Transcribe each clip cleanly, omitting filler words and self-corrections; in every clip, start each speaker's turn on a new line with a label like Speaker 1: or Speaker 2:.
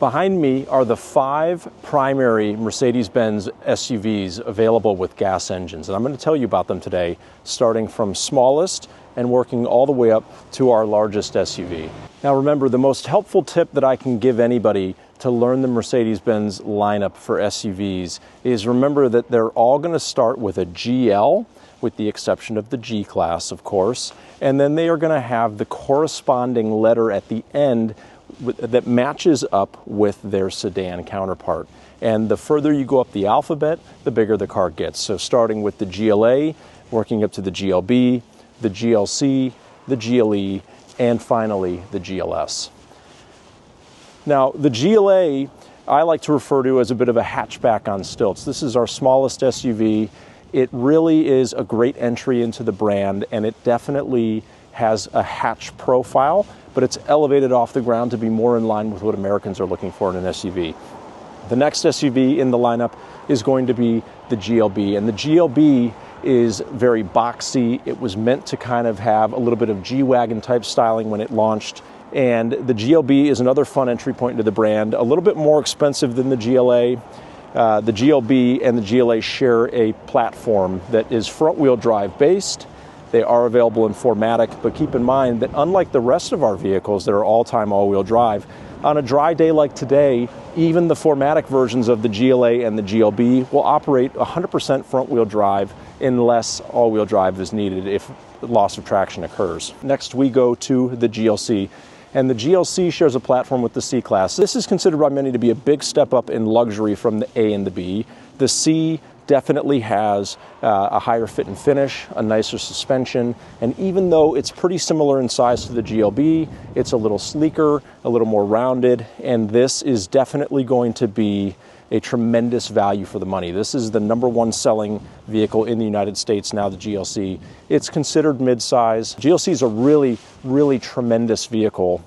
Speaker 1: Behind me are the 5 primary Mercedes-Benz SUVs available with gas engines, and I'm going to tell you about them today, starting from smallest and working all the way up to our largest SUV. Now remember, the most helpful tip that I can give anybody to learn the Mercedes-Benz lineup for SUVs is remember that they're all going to start with a GL, with the exception of the G Class, of course, and then they are going to have the corresponding letter at the end that matches up with their sedan counterpart. And the further you go up the alphabet, the bigger the car gets. So starting with the GLA, working up to the GLB, the GLC, the GLE, and finally the GLS. Now, the GLA, I like to refer to as a bit of a hatchback on stilts. This is our smallest SUV. It really is a great entry into the brand, and it definitely has a hatch profile, but it's elevated off the ground to be more in line with what Americans are looking for in an SUV. The next SUV in the lineup is going to be the GLB, and the GLB is very boxy. It was meant to kind of have a little bit of G-Wagon type styling when it launched, and the GLB is another fun entry point into the brand, a little bit more expensive than the GLA. The GLB and the GLA share a platform that is front-wheel drive based. They are available in 4MATIC, but keep in mind that unlike the rest of our vehicles that are all-time all-wheel drive, on a dry day like today, even the 4MATIC versions of the GLA and the GLB will operate 100% front-wheel drive unless all-wheel drive is needed if loss of traction occurs. Next, we go to the GLC. And the GLC shares a platform with the C Class. This is considered by many to be a big step up in luxury from the A and the B. The C definitely has a higher fit and finish, a nicer suspension, and even though it's pretty similar in size to the GLB, it's a little sleeker, a little more rounded, and this is definitely going to be a tremendous value for the money. This is the #1 selling vehicle in the United States now, the GLC. It's considered mid-size. GLC is a really, really tremendous vehicle.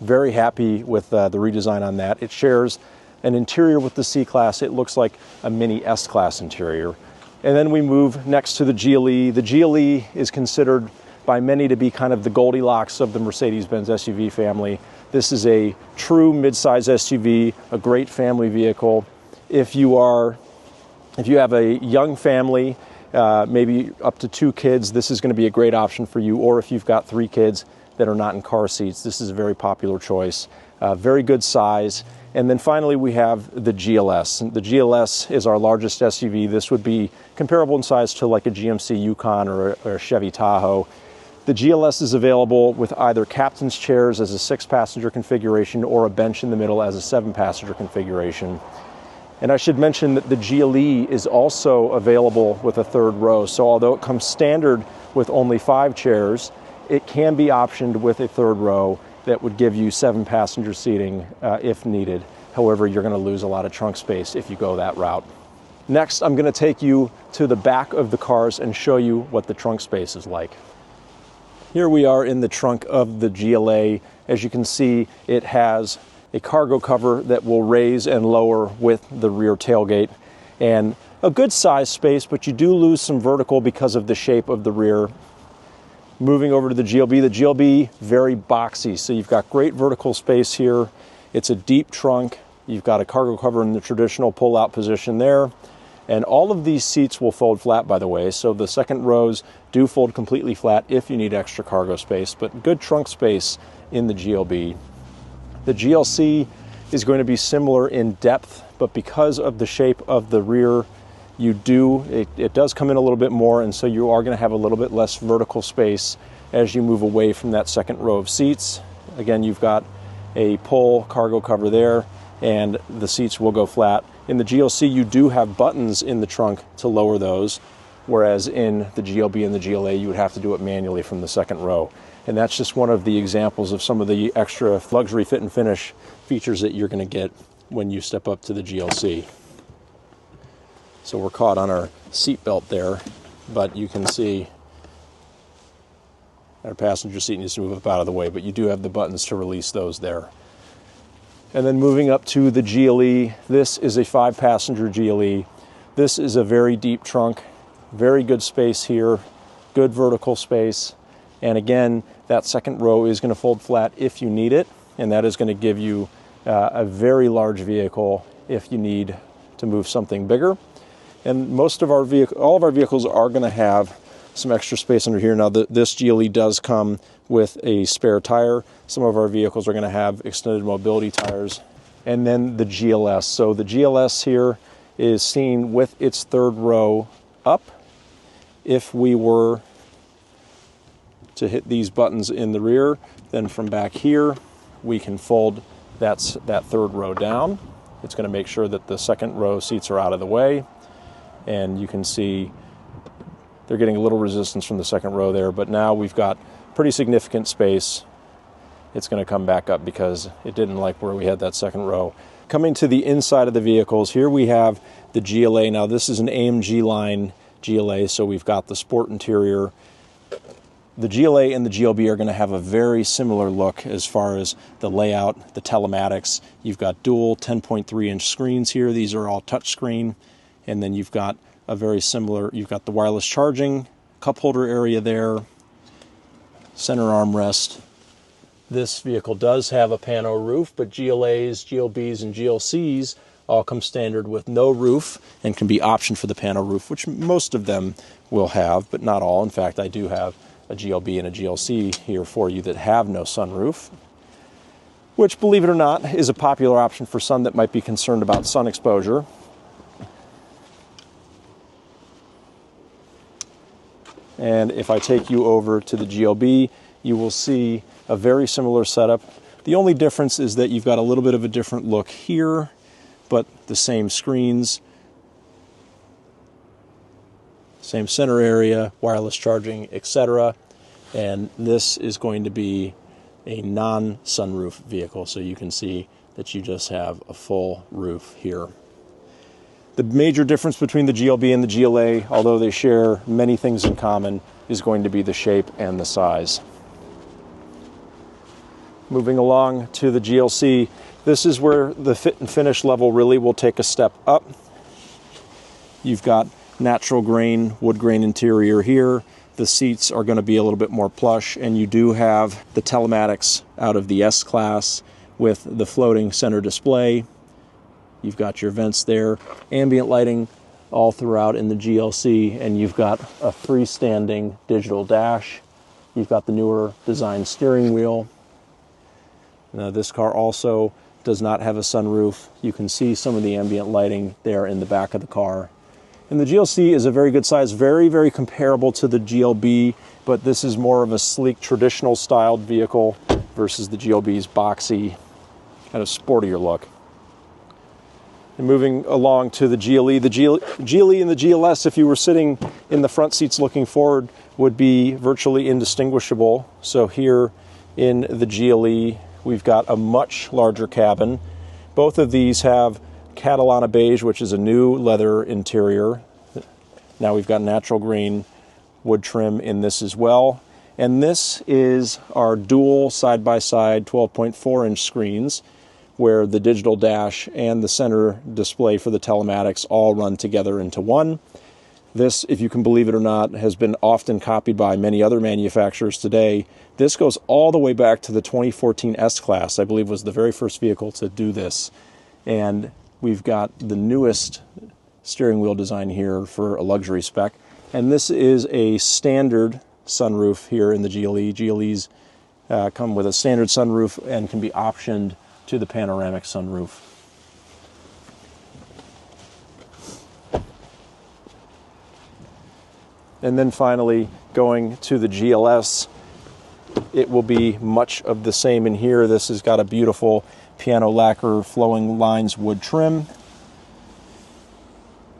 Speaker 1: Very happy with the redesign on that. It shares an interior with the C Class. It looks like a mini S-Class interior. And then we move next to the GLE. The GLE is considered by many to be kind of the Goldilocks of the Mercedes-Benz SUV family. This is a true mid-size SUV, a great family vehicle. If you have a young family, maybe up to 2 kids, this is going to be a great option for you. Or if you've got 3 kids that are not in car seats, this is a very popular choice. Very good size. And then finally we have the GLS. The GLS is our largest SUV. This would be comparable in size to like a GMC Yukon or a Chevy Tahoe. The GLS is available with either captain's chairs as a 6-passenger configuration or a bench in the middle as a 7-passenger configuration. And I should mention that the GLE is also available with a 3rd row. So although it comes standard with only 5 chairs, it can be optioned with a 3rd row that would give you 7-passenger seating if needed. However, you're going to lose a lot of trunk space if you go that route. Next, I'm going to take you to the back of the cars and show you what the trunk space is like. Here we are in the trunk of the GLA. As you can see, it has a cargo cover that will raise and lower with the rear tailgate, and a good size space, but you do lose some vertical because of the shape of the rear. Moving over to the GLB very boxy, so you've got great vertical space here. It's a deep trunk. You've got a cargo cover in the traditional pull-out position there. And all of these seats will fold flat, by the way, so the second rows do fold completely flat if you need extra cargo space, but good trunk space in the GLB. The GLC is going to be similar in depth, but because of the shape of the rear, it does come in a little bit more, and so you are going to have a little bit less vertical space as you move away from that second row of seats. Again, you've got a pull cargo cover there, and the seats will go flat. In the GLC, you do have buttons in the trunk to lower those, whereas in the GLB and the GLA, you would have to do it manually from the second row. And that's just one of the examples of some of the extra luxury fit and finish features that you're going to get when you step up to the GLC. So we're caught on our seat belt there, but you can see our passenger seat needs to move up out of the way, but you do have the buttons to release those there. And then moving up to the GLE, this is a 5-passenger GLE. This is a very deep trunk, very good space here, good vertical space. And again, that second row is going to fold flat if you need it, and that is going to give you a very large vehicle if you need to move something bigger. And all of our vehicles are going to have some extra space under here. Now, this GLE does come with a spare tire. Some of our vehicles are going to have extended mobility tires. And then the GLS. So the GLS here is seen with its third row up. If we were to hit these buttons in the rear, then from back here, we can fold that third row down. It's going to make sure that the second row seats are out of the way. And you can see they're getting a little resistance from the second row there, but now we've got pretty significant space. It's going to come back up because it didn't like where we had that second row. Coming to the inside of the vehicles, here we have the GLA. Now this is an AMG line GLA, so we've got the sport interior. The GLA and the GLB are going to have a very similar look as far as the layout, the telematics. You've got dual 10.3-inch screens here. These are all touchscreen. And then you've got a very similar, you've got the wireless charging, cup holder area there, center armrest. This vehicle does have a pano roof, but GLAs, GLBs, and GLCs all come standard with no roof and can be optioned for the pano roof, which most of them will have, but not all. In fact, I do have a GLB and a GLC here for you that have no sunroof, which, believe it or not, is a popular option for some that might be concerned about sun exposure. And if I take you over to the GLB, you will see a very similar setup. The only difference is that you've got a little bit of a different look here, but the same screens, same center area, wireless charging, etc. And this is going to be a non-sunroof vehicle, so you can see that you just have a full roof here. The major difference between the GLB and the GLA, although they share many things in common, is going to be the shape and the size. Moving along to the GLC, this is where the fit and finish level really will take a step up. You've got natural grain, wood grain interior here. The seats are going to be a little bit more plush, and you do have the telematics out of the S Class with the floating center display. You've got your vents there, ambient lighting all throughout in the GLC, and you've got a freestanding digital dash. You've got the newer design steering wheel. Now, this car also does not have a sunroof. You can see some of the ambient lighting there in the back of the car. And the GLC is a very good size, very, very comparable to the GLB, but this is more of a sleek, traditional styled vehicle versus the GLB's boxy, kind of sportier look. And moving along to the GLE, the GLE and the GLS, if you were sitting in the front seats looking forward, would be virtually indistinguishable. So here in the GLE, we've got a much larger cabin. Both of these have Catalana beige, which is a new leather interior. Now we've got natural green wood trim in this as well. And this is our dual side-by-side 12.4-inch screens, where the digital dash and the center display for the telematics all run together into one. This, if you can believe it or not, has been often copied by many other manufacturers today. This goes all the way back to the 2014 S Class, I believe was the very first vehicle to do this. And we've got the newest steering wheel design here for a luxury spec. And this is a standard sunroof here in the GLE. GLEs come with a standard sunroof and can be optioned to the panoramic sunroof. And then finally, going to the GLS, it will be much of the same in here. This has got a beautiful piano lacquer flowing lines wood trim.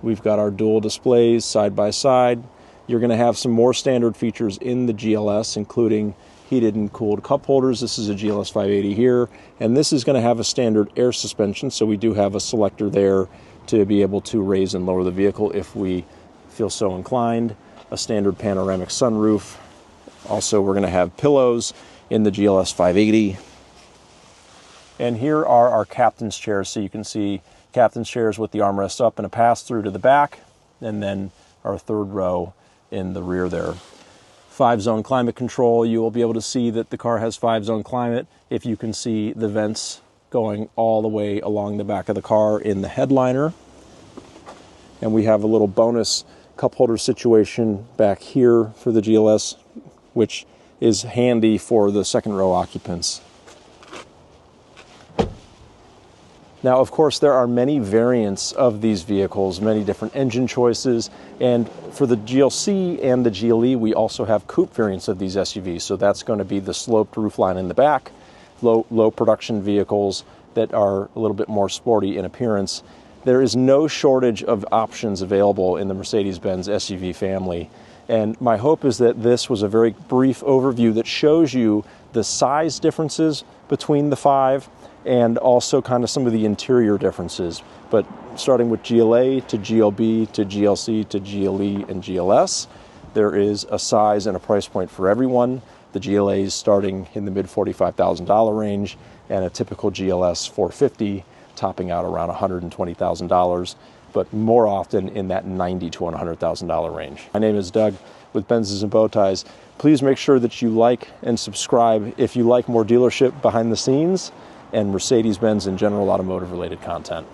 Speaker 1: We've got our dual displays side by side. You're going to have some more standard features in the GLS, including heated and cooled cup holders. This is a GLS 580 here, and this is going to have a standard air suspension, so we do have a selector there to be able to raise and lower the vehicle if we feel so inclined. A standard panoramic sunroof. Also, we're going to have pillows in the GLS 580. And here are our captain's chairs, so you can see captain's chairs with the armrest up and a pass-through to the back, and then our third row in the rear there. 5-zone climate control. You will be able to see that the car has 5-zone climate if you can see the vents going all the way along the back of the car in the headliner. And we have a little bonus cup holder situation back here for the GLS, which is handy for the second row occupants. Now, of course, there are many variants of these vehicles, many different engine choices, and for the GLC and the GLE, we also have coupe variants of these SUVs. So that's going to be the sloped roofline in the back, low production vehicles that are a little bit more sporty in appearance. There is no shortage of options available in the Mercedes-Benz SUV family. And my hope is that this was a very brief overview that shows you the size differences between the five and also kind of some of the interior differences. But starting with GLA to GLB to GLC to GLE and GLS, there is a size and a price point for everyone. The GLA is starting in the mid $45,000 range, and a typical GLS 450 topping out around $120,000, but more often in that $90,000 to $100,000 range. My name is Doug with Benzes and Bowties. Please make sure that you like and subscribe if you like more dealership behind the scenes and Mercedes-Benz and general automotive related content.